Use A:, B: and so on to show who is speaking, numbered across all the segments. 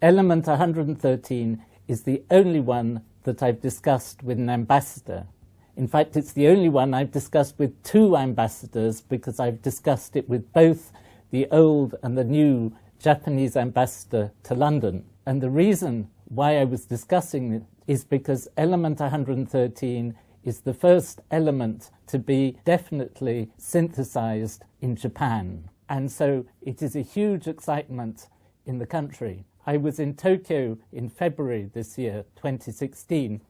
A: Element 113 is the only one that I've discussed with an ambassador. In fact, it's the only one I've discussed with two ambassadors, because I've discussed it with both the old and the new Japanese ambassador to London. And the reason why I was discussing it is because element 113 is the first element to be definitely synthesized in Japan. And so it is a huge excitement in the country. I was in Tokyo in February this year, 2016,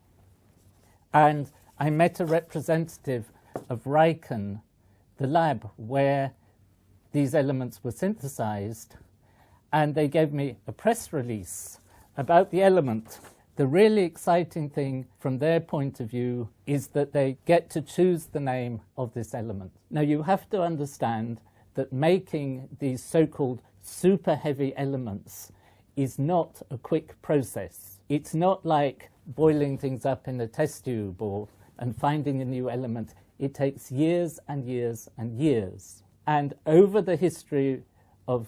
A: and I met a representative of RIKEN, the lab where these elements were synthesized, and they gave me a press release about the element. The really exciting thing from their point of view is that they get to choose the name of this element. Now, you have to understand that making these so-called super heavy elements is not a quick process. It's not like boiling things up in a test tube and finding a new element. It takes years and years and years. And over the history of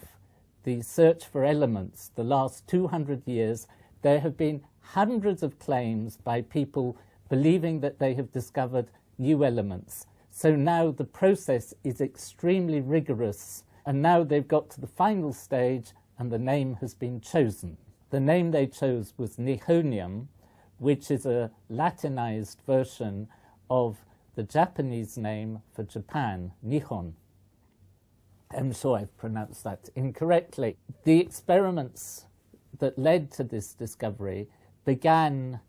A: the search for elements, the last 200 years, there have been hundreds of claims by people believing that they have discovered new elements. So now the process is extremely rigorous, and now they've got to the final stage and the name has been chosen. The name they chose was nihonium, which is a Latinized version of the Japanese name for Japan, Nihon. I'm sure I've pronounced that incorrectly. The experiments that led to this discovery began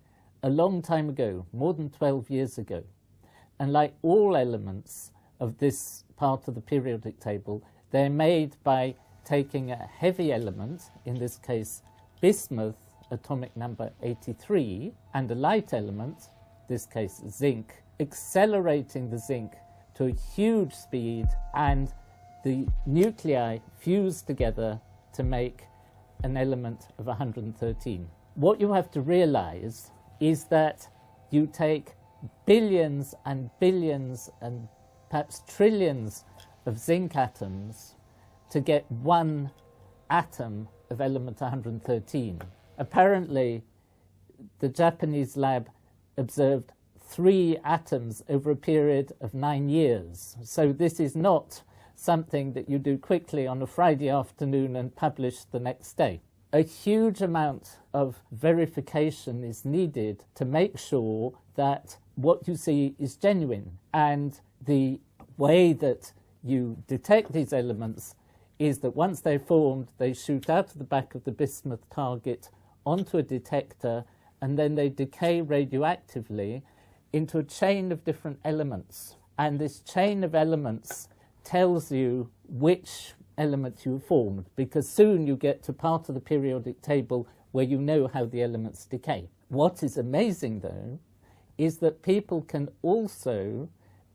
A: a long time ago, more than 12 years ago. And like all elements of this part of the periodic table, they're made by taking a heavy element, in this case bismuth, atomic number 83, and a light element, this case zinc, accelerating the zinc to a huge speed, and the nuclei fuse together to make an element of 113. What you have to realize is that you take billions and billions and perhaps trillions of zinc atoms to get one atom of element 113. Apparently, the Japanese lab observed 3 atoms over a period of 9 years. So this is not something that you do quickly on a Friday afternoon and publish the next day. A huge amount of verification is needed to make sure that what you see is genuine. And the way that you detect these elements is that once they're formed, they shoot out of the back of the bismuth target onto a detector, and then they decay radioactively into a chain of different elements. And this chain of elements tells you which element you formed, because soon you get to part of the periodic table where you know how the elements decay. What is amazing, though, is that people can also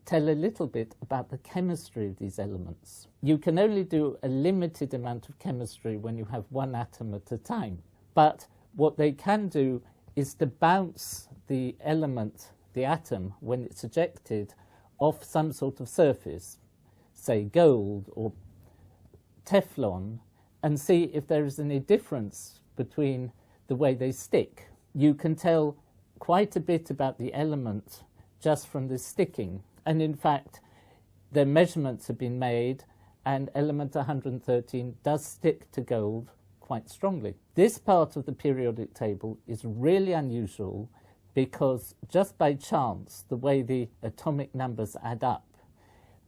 A: tell a little bit about the chemistry of these elements. You can only do a limited amount of chemistry when you have one atom at a time. But what they can do is to bounce the element, the atom, when it's ejected, off some sort of surface, say gold or Teflon, and see if there is any difference between the way they stick. You can tell quite a bit about the element just from this sticking. And in fact, the measurements have been made, and element 113 does stick to gold quite strongly. This part of the periodic table is really unusual because just by chance, the way the atomic numbers add up,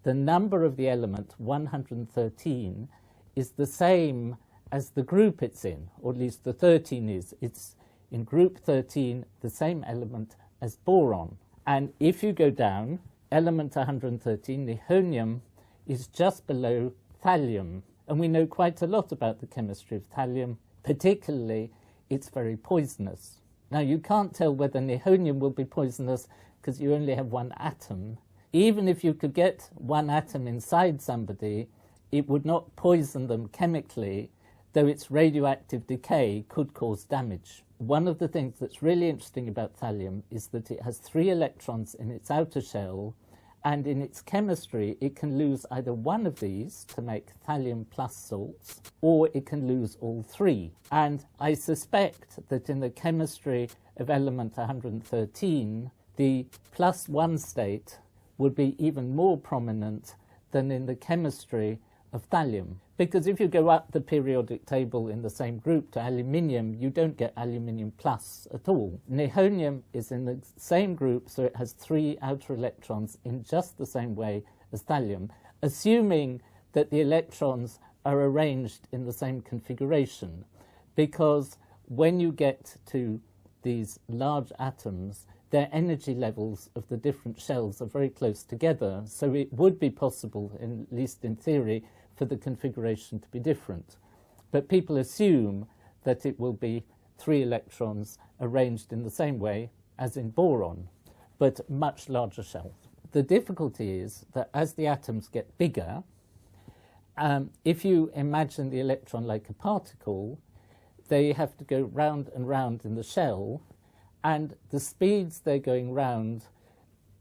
A: the number of the element, 113, is the same as the group it's in, or at least the 13 is. It's in group 13, the same element as boron. And if you go down, element 113, nihonium, is just below thallium. And we know quite a lot about the chemistry of thallium, particularly it's very poisonous. Now, you can't tell whether nihonium will be poisonous because you only have one atom. Even if you could get one atom inside somebody, it would not poison them chemically, though its radioactive decay could cause damage. One of the things that's really interesting about thallium is that it has 3 electrons in its outer shell And in its chemistry, it can lose either one of these to make thallium plus salts, or it can lose all three. And I suspect that in the chemistry of element 113, the +1 state would be even more prominent than in the chemistry of thallium. Because if you go up the periodic table in the same group to aluminium, you don't get aluminium plus at all. Nihonium is in the same group, so it has 3 outer electrons in just the same way as thallium, assuming that the electrons are arranged in the same configuration. Because when you get to these large atoms, their energy levels of the different shells are very close together, so it would be possible, at least in theory, for the configuration to be different. But people assume that it will be 3 electrons arranged in the same way as in boron, but much larger shells. The difficulty is that as the atoms get bigger, if you imagine the electron like a particle, they have to go round and round in the shell, and the speeds they're going round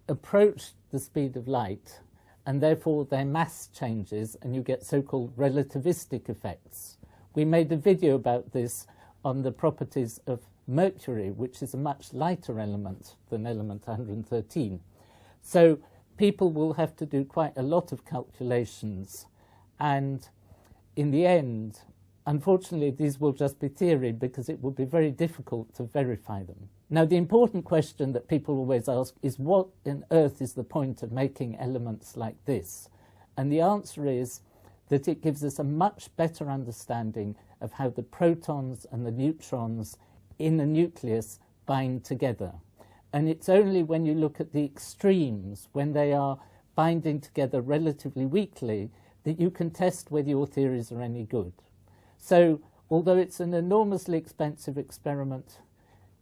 A: approach the speed of light, and therefore their mass changes, and you get so-called relativistic effects. We made a video about this on the properties of mercury, which is a much lighter element than element 113. So people will have to do quite a lot of calculations, and in the end, unfortunately, these will just be theory because it will be very difficult to verify them. Now, the important question that people always ask is, what on earth is the point of making elements like this? And the answer is that it gives us a much better understanding of how the protons and the neutrons in the nucleus bind together. And it's only when you look at the extremes, when they are binding together relatively weakly, that you can test whether your theories are any good. So, although it's an enormously expensive experiment,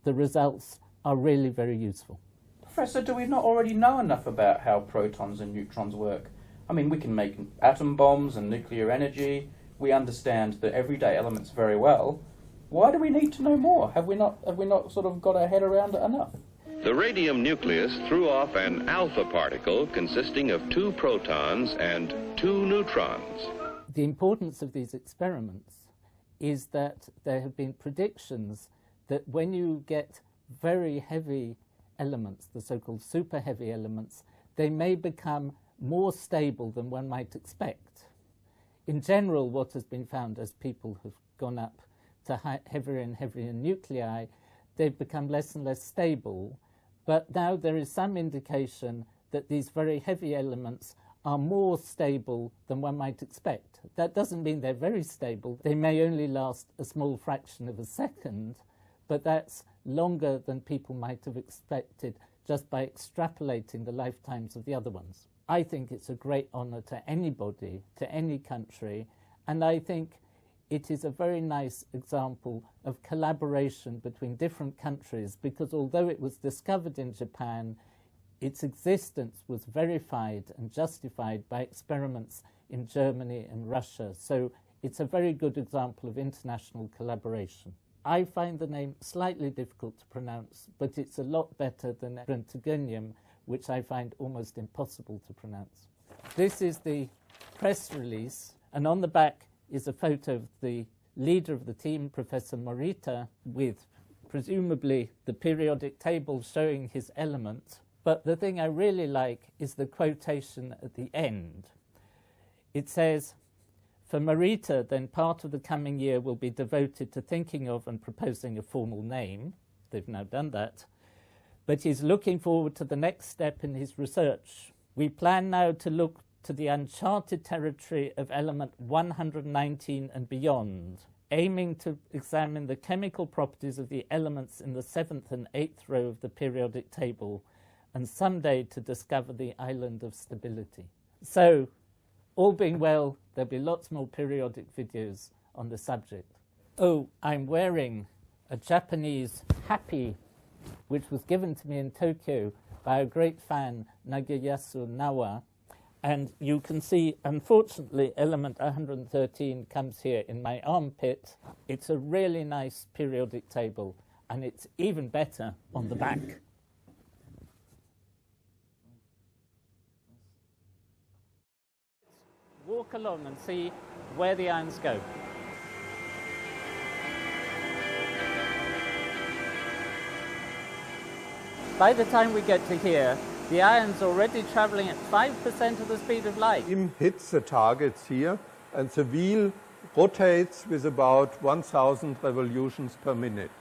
A: the results are really very useful.
B: Professor, do we not already know enough about how protons and neutrons work? I mean, we can make atom bombs and nuclear energy. We understand the everyday elements very well. Why do we need to know more? Have we not sort of got our head around it enough?
C: The radium nucleus threw off an alpha particle consisting of 2 protons and 2 neutrons.
A: The importance of these experiments is that there have been predictions that when you get very heavy elements, the so-called super heavy elements, they may become more stable than one might expect. In general, what has been found as people have gone up to heavier and heavier nuclei, they've become less and less stable. But now there is some indication that these very heavy elements are more stable than one might expect. That doesn't mean they're very stable. They may only last a small fraction of a second, but that's longer than people might have expected just by extrapolating the lifetimes of the other ones. I think it's a great honor to anybody, to any country, and I think it is a very nice example of collaboration between different countries, because although it was discovered in Japan, its existence was verified and justified by experiments in Germany and Russia. So it's a very good example of international collaboration. I find the name slightly difficult to pronounce, but it's a lot better than Roentgenium, which I find almost impossible to pronounce. This is the press release, and on the back is a photo of the leader of the team, Professor Morita, with presumably the periodic table showing his element. But the thing I really like is the quotation at the end. It says, "For Morita, then part of the coming year will be devoted to thinking of and proposing a formal name." They've now done that. But he's looking forward to the next step in his research. "We plan now to look to the uncharted territory of element 119 and beyond, aiming to examine the chemical properties of the elements in the 7th and 8th row of the periodic table, and someday to discover the island of stability." So, all being well, there'll be lots more periodic videos on the subject. Oh, I'm wearing a Japanese happy, which was given to me in Tokyo by a great fan, Nagayasu Nawa. And you can see, unfortunately, element 113 comes here in my armpit. It's a really nice periodic table, and it's even better on the back. walk along and see where the ions go. By the time we get to here, the ions are already traveling at 5% of the speed of light.
D: Beam hits the targets here, and the wheel rotates with about 1,000 revolutions per minute.